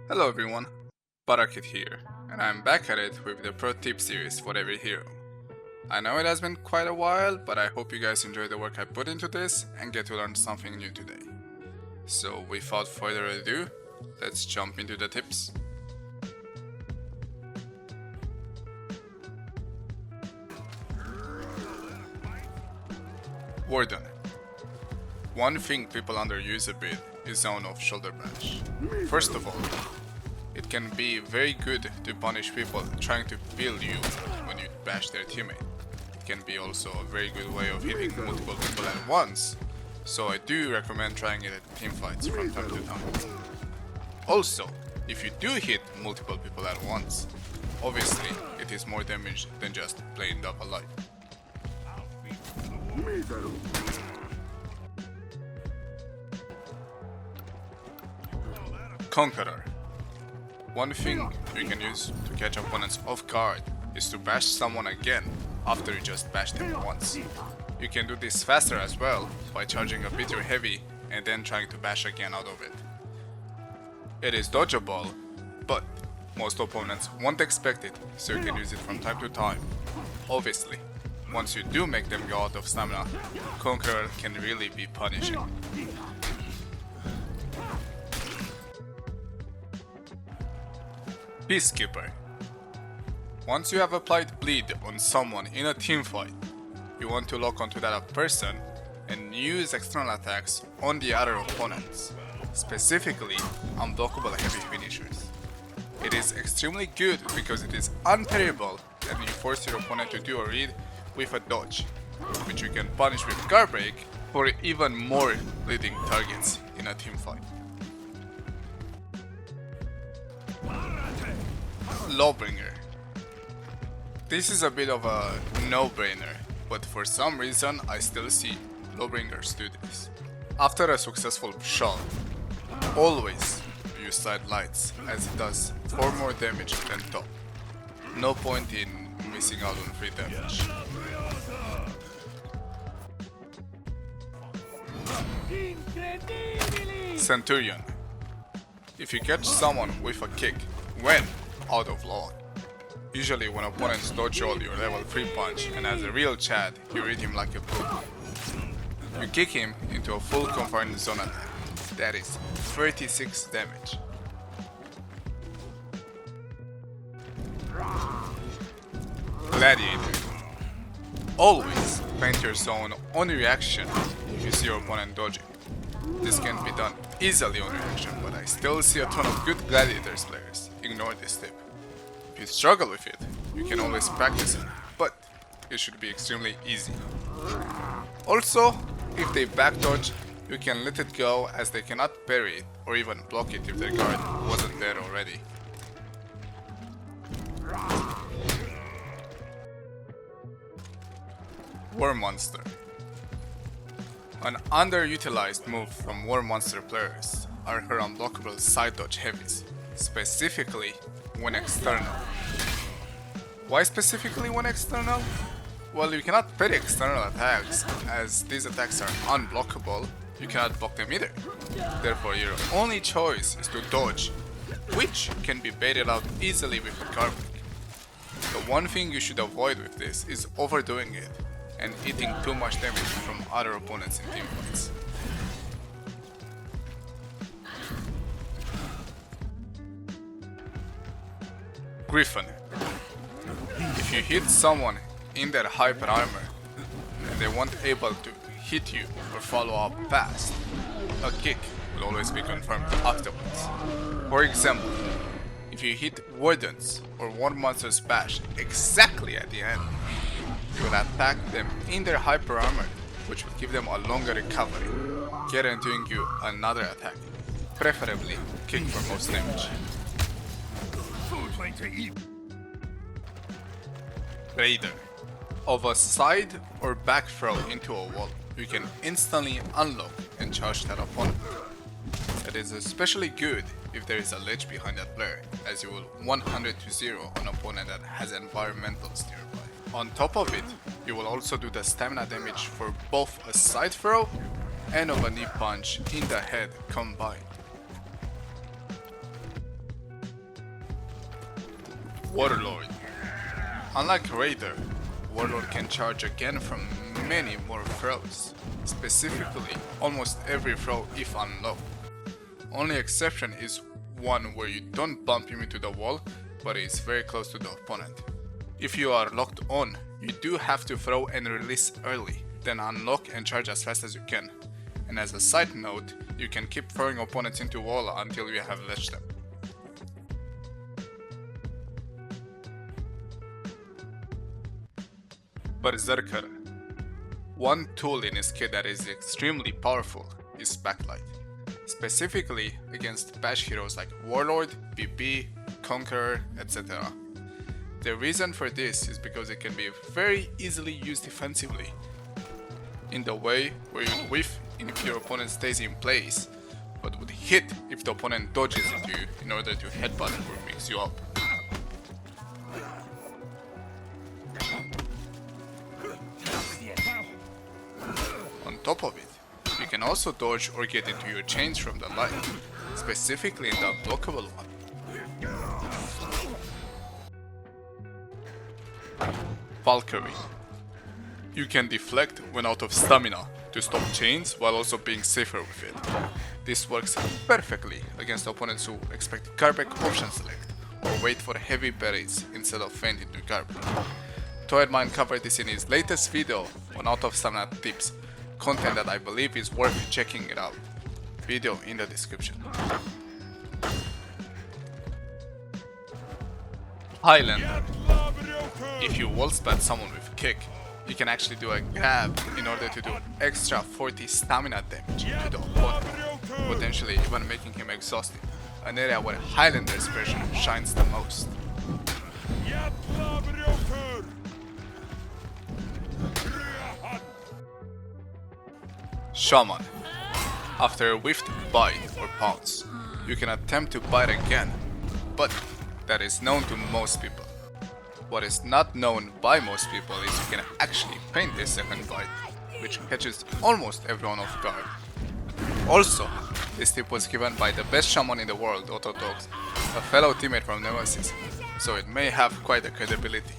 Hello everyone, Barakit here, and I'm back at it with the Pro Tip series for every hero. I know it has been quite a while, but I hope you guys enjoy the work I put into this and get to learn something new today. So without further ado, let's jump into the tips. Warden. One thing people underuse a bit is Zone of Shoulder Bash. First of all, it can be very good to punish people trying to kill you when you bash their teammate. It can be also a very good way of hitting multiple people at once, so I do recommend trying it at teamfights from time to time. Also, if you do hit multiple people at once, obviously it is more damage than just plain double life. Conqueror. One thing you can use to catch opponents off guard is to bash someone again after you just bashed them once. You can do this faster as well by charging a bit too heavy and then trying to bash again out of it. It is dodgeable, but most opponents won't expect it, so you can use it from time to time. Obviously, once you do make them go out of stamina, Conqueror can really be punishing. Peacekeeper. Once you have applied bleed on someone in a teamfight, you want to lock onto that person and use external attacks on the other opponents, specifically unblockable heavy finishers. It is extremely good because it is unparryable and you force your opponent to do a read with a dodge, which you can punish with guard break for even more bleeding targets in a teamfight. Lawbringer. This is a bit of a no-brainer, but for some reason I still see Lawbringers do this. After a successful shot, always use side lights as it does 4 more damage than top. No point in missing out on free damage. Centurion. If you catch someone with a kick when out of lock, usually when opponents dodge all your level 3 punch and as a real Chad, you read him like a book. You kick him into a full confined zone attack. That is 36 damage. Gladiator. Always paint your zone on reaction if you see your opponent dodging. This can be done easily on reaction, but I still see a ton of good Gladiators players ignore this tip. If you struggle with it, you can always practice it, but it should be extremely easy. Also, if they back dodge, you can let it go as they cannot parry it or even block it if their guard wasn't there already. Warmonger. An underutilized move from Warmonger players are her unblockable side dodge heavies, specifically when external. Why specifically when external? Well, you cannot parry external attacks, as these attacks are unblockable, you cannot block them either. Therefore, your only choice is to dodge, which can be baited out easily with a guard break. The one thing you should avoid with this is overdoing it and eating too much damage from other opponents in teamfights. Gryphon. If you hit someone in their hyper armor and they weren't able to hit you or follow up fast, a kick will always be confirmed afterwards. For example, if you hit Wardens or Warmonger's bash exactly at the end, you will attack them in their hyper armor, which will give them a longer recovery, guaranteeing you another attack, preferably kick for most damage. Raider. Of a side or back throw into a wall, you can instantly unlock and charge that opponent. That is especially good if there is a ledge behind that player, as you will 100 to 0 an opponent that has environmentals nearby. On top of it, you will also do the stamina damage for both a side throw and of a knee punch in the head combined. Warlord. Unlike Raider, Warlord can charge again from many more throws, specifically almost every throw if unlocked. Only exception is one where you don't bump him into the wall, but is very close to the opponent. If you are locked on, you do have to throw and release early, then unlock and charge as fast as you can. And as a side note, you can keep throwing opponents into wall until you have ledged them. Berserker. One tool in his kit that is extremely powerful is Backlight, specifically against bash heroes like Warlord, BP, Conqueror, etc. The reason for this is because it can be very easily used defensively, in the way where you whiff if your opponent stays in place, but would hit if the opponent dodges into you in order to headbutt or mix you up. On top of it, you can also dodge or get into your chains from the light, specifically in the unblockable one. Valkyrie. You can deflect when out of stamina to stop chains while also being safer with it. This works perfectly against opponents who expect garbage option select or wait for heavy berries instead of feint into garbage. Toetmined covered this in his latest video on out of stamina tips, content that I believe is worth checking it out. Video in the description. Highlander. If you wall spat someone with kick, you can actually do a grab in order to do an extra 40 stamina damage to the opponent, potentially even making him exhausted, an area where Highlander's version shines the most. Shaman. After a whiffed bite or pounce, you can attempt to bite again, but that is known to most people. What is not known by most people is you can actually feint a second bite, which catches almost everyone off guard. Also, this tip was given by the best shaman in the world, Autodox, a fellow teammate from Nemesis, so it may have quite a credibility.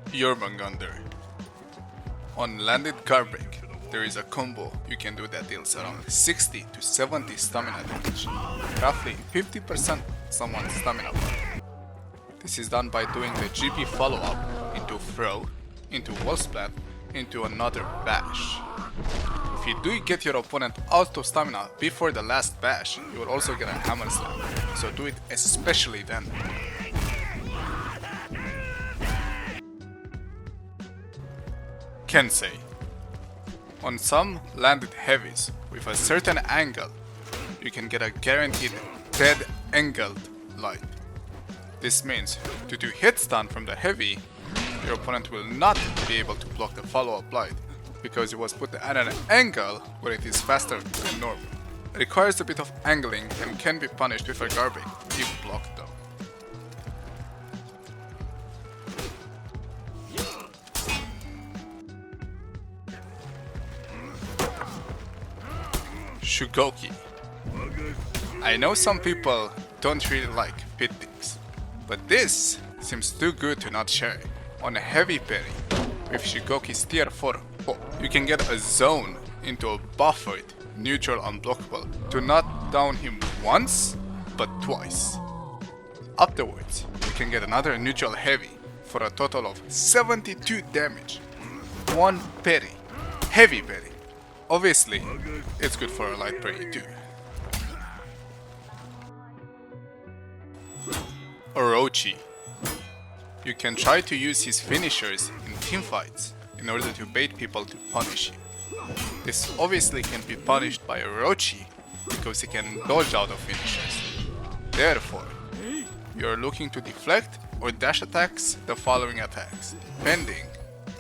Jormungandr. On landed Garbreak, there is a combo you can do that deals around 60 to 70 stamina damage, roughly 50% someone's stamina bar. This is done by doing the GP follow-up into throw, into wall splat, into another bash. If you do get your opponent out of stamina before the last bash, you will also get a hammer slam, so do it especially then. Kensei. On some landed heavies with a certain angle, you can get a guaranteed dead angled light. This means to do hit stun from the heavy, your opponent will not be able to block the follow-up light because it was put at an angle where it is faster than normal. It requires a bit of angling and can be punished with a garbage if blocked though. Shugoki. I know some people don't really like pit tips, but this seems too good to not share. On a heavy parry, with Shugoki's tier 4 pop, you can get a zone into a buffered, neutral unblockable to not down him once, but twice. Afterwards, you can get another neutral heavy for a total of 72 damage. One parry, heavy parry. Obviously, it's good for a light parry too. Orochi. You can try to use his finishers in teamfights in order to bait people to punish him. This obviously can be punished by Orochi because he can dodge out of finishers. Therefore, you are looking to deflect or dash attacks the following attacks, depending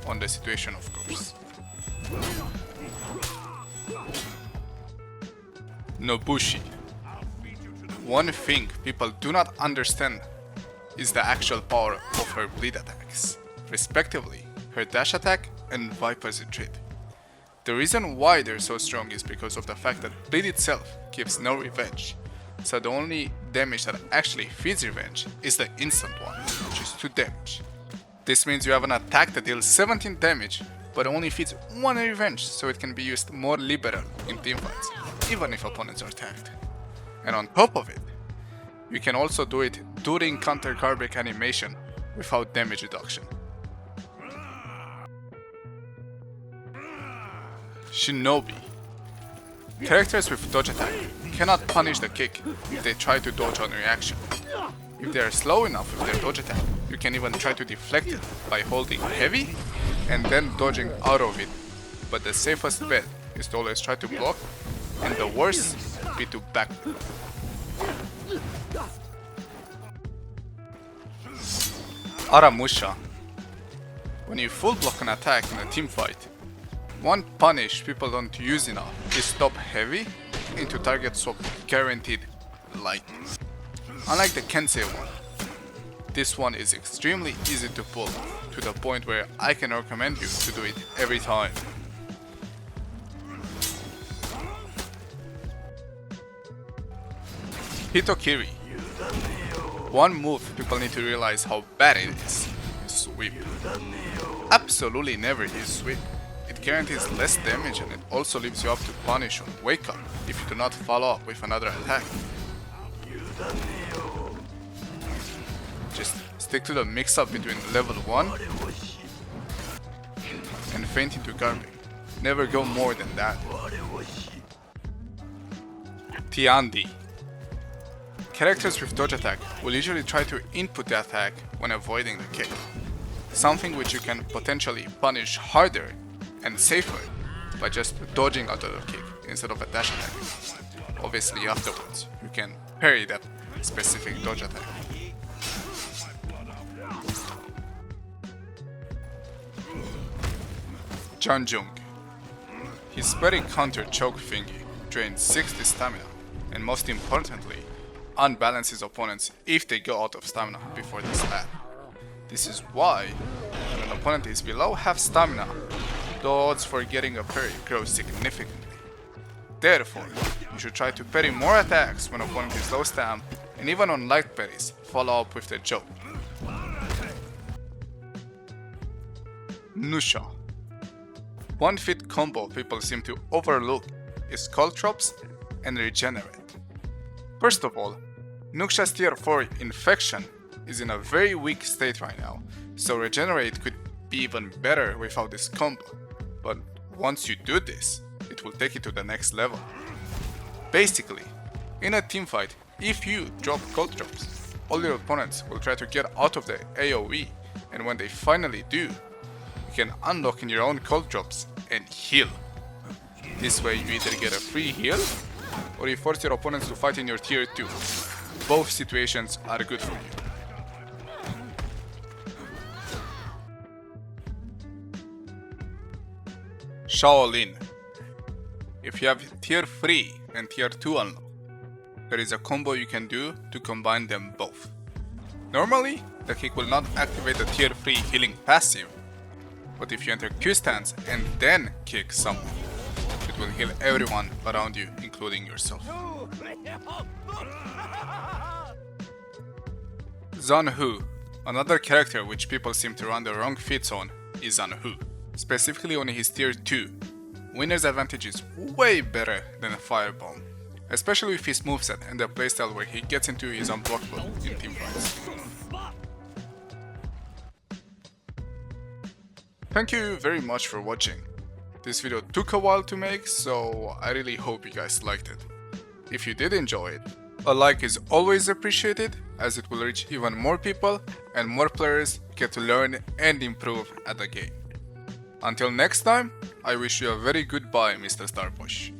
on the situation of course. Nobushi. One thing people do not understand is the actual power of her bleed attacks, respectively her dash attack and Viper's retreat. The reason why they're so strong is because of the fact that bleed itself gives no revenge, so the only damage that actually feeds revenge is the instant one, which is 2 damage. This means you have an attack that deals 17 damage, but only feeds 1 revenge, so it can be used more liberal in teamfights, even if opponents are tagged. And on top of it, you can also do it during counter break animation without damage reduction. Shinobi. Characters with dodge attack cannot punish the kick if they try to dodge on reaction. If they are slow enough with their dodge attack, you can even try to deflect it by holding heavy and then dodging out of it, but the safest bet is to always try to block, and the worst would be to back. Aramusha. When you full block an attack in a team fight, one punish people don't use enough is stop heavy into target swap guaranteed light. Unlike the Kensei one, this one is extremely easy to pull, to the point where I can recommend you to do it every time. Hitokiri. One move people need to realize how bad it is sweep. Absolutely never use sweep. It guarantees less damage and it also leaves you up to punish on wake up if you do not follow up with another attack. Just stick to the mix up between level 1 and feint into garbage. Never go more than that. Tiandi. Characters with dodge attack will usually try to input the attack when avoiding the kick, something which you can potentially punish harder and safer by just dodging out of the kick instead of a dash attack. Obviously afterwards you can parry that specific dodge attack. Zhanhu. His spreading counter choke thingy drains 60 stamina and most importantly unbalances opponents if they go out of stamina before the stab. This is why when an opponent is below half stamina, the odds for getting a parry grows significantly. Therefore, you should try to parry more attacks when opponent is low stam, and even on light parries, follow up with the choke. Nuxia. One fit combo people seem to overlook is Cold Drops and Regenerate. First of all, Nuxia's tier 4 Infection is in a very weak state right now, so Regenerate could be even better without this combo, but once you do this, it will take it to the next level. Basically, in a teamfight, if you drop Cold Drops, all your opponents will try to get out of the AoE, and when they finally do, you can unlock in your own Cold Drops and heal. This way you either get a free heal, or you force your opponents to fight in your tier 2. Both situations are good for you. Shaolin. If you have tier 3 and tier 2 unlocked, there is a combo you can do to combine them both. Normally, the kick will not activate the tier 3 healing passive, but if you enter Q stance and then kick someone, it will heal everyone around you, including yourself. Zhanhu. Another character which people seem to run the wrong feats on is Zhanhu, specifically on his tier 2. Winner's advantage is way better than a Firebomb, especially with his moveset and the playstyle where he gets into his unblockable in teamfights. Thank you very much for watching. This video took a while to make, so I really hope you guys liked it. If you did enjoy it, a like is always appreciated, as it will reach even more people and more players get to learn and improve at the game. Until next time, I wish you a very goodbye, Mr. Starbush.